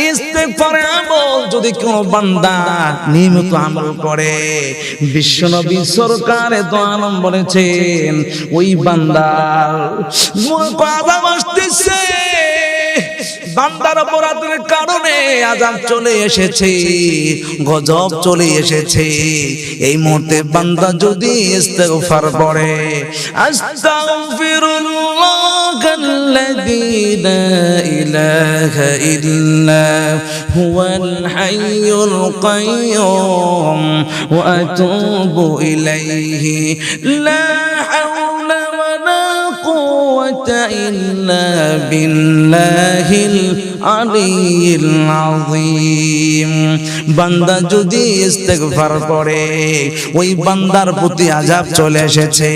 ইস্তেগফারের আমল যদি কোনো বান্দা নিয়মিত আমল করে, বিশ্বনবী সরকার দো আলম বলেছেন ওই বান্দার আযাব আসতেছে, বান্দার অপরাধের কারণে আযাব চলে এসেছে, গজব চলে এসেছে। এই মুহূর্তে বান্দা যদি ইস্তেগফার পড়ে, আস্তাগফিরুল্লাহাল্লাযী লা ইলাহা ইল্লা হুয়াল হাইয়ুল কাইয়্যুম ওয়া আতুবু ইলাইহি লা হাওলা ওয়ালা কুওয়াতা ইল্লা বিল্লাহিল আলিয়্যিল আযীম। বান্দা যদি ইস্তেগফার করে, ওই বান্দার প্রতি আযাব চলে এসেছে,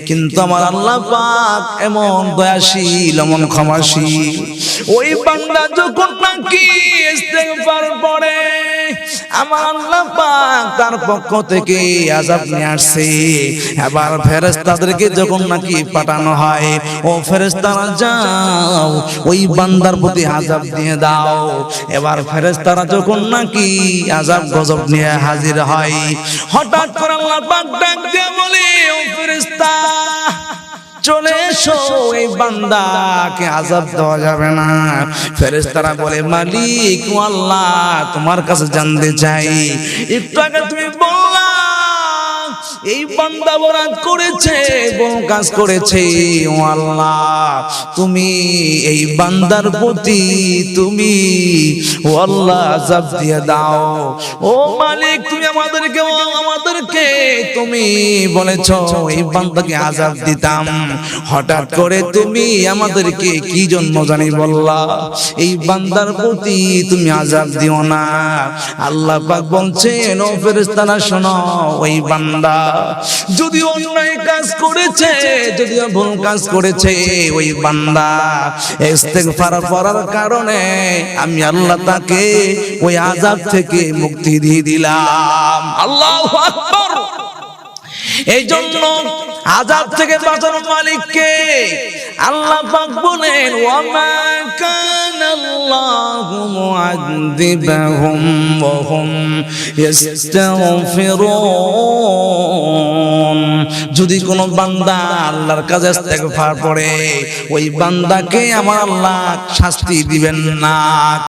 কিন্তু আমার আল্লাহ পাক এমন দয়াশীল, এমন ক্ষমাশীল, ওই বান্দা যখন নাকি ইস্তেগফার পড়ে, আমার আল্লাহ পাক তার পক্ষ থেকে আযাব নিয়ে আসছে। এবার ফেরেশতাদেরকে যখন নাকি পাঠানো হয়, ও ফেরেশতারা যাও ওই বান্দার প্রতি আযাব দিয়ে দাও। এবার ফেরেশতারা যখন নাকি আযাব গজব নিয়ে হাজির হয়, হঠাৎ করে আল্লাহ পাক ডাক দিয়ে বলে, ও ফেরেশতা চলে এসো, এই বান্দাকে আযাব দেওয়া যাবে না। ফেরেশতারা বলে, মালিক ও আল্লাহ, তোমার কাছে জানতে চাই, একটু আগে তুমি বললা এই বান্দা অপরাধ করেছে, কোন কাজ করেছে, ও আল্লাহ তুমি এই বান্দার প্রতি তুমি ও আল্লাহ আযাব দিয়ে দাও। ও মালিক, তুমি আমাদেরকে তুমি বলেছো এই বান্দাকে আযাব দিতাম, হঠাৎ করে তুমি আমাদেরকে কি জন্য জানি বললা এই বান্দার প্রতি তুমি আযাব দিও না। আল্লাহ পাক বলছেন, ও ফেরেশতারা শোনো, ওই বান্দা যদি অন্যায় কাজ করেছে, যদি ভুল কাজ করেছে, ওই বান্দা ইস্তেগফার করার কারণে আমি আল্লাহ তাকে ওই আযাব থেকে মুক্তি দিয়ে দিলাম। আল্লাহু আকবার। এই জন্য আযাব থেকে বাঁচানোর মালিককে আল্লাহ পাক বলেন, ওয়া মা কানাল্লাহু মুআযযিবাহুম ওয়া হুম ইস্তাগফিরুন। যদি কোনো বান্দা আল্লাহর কাছে ইস্তেগফার পড়ে, ওই বান্দাকে আমার আল্লাহ শাস্তি দিবেন না।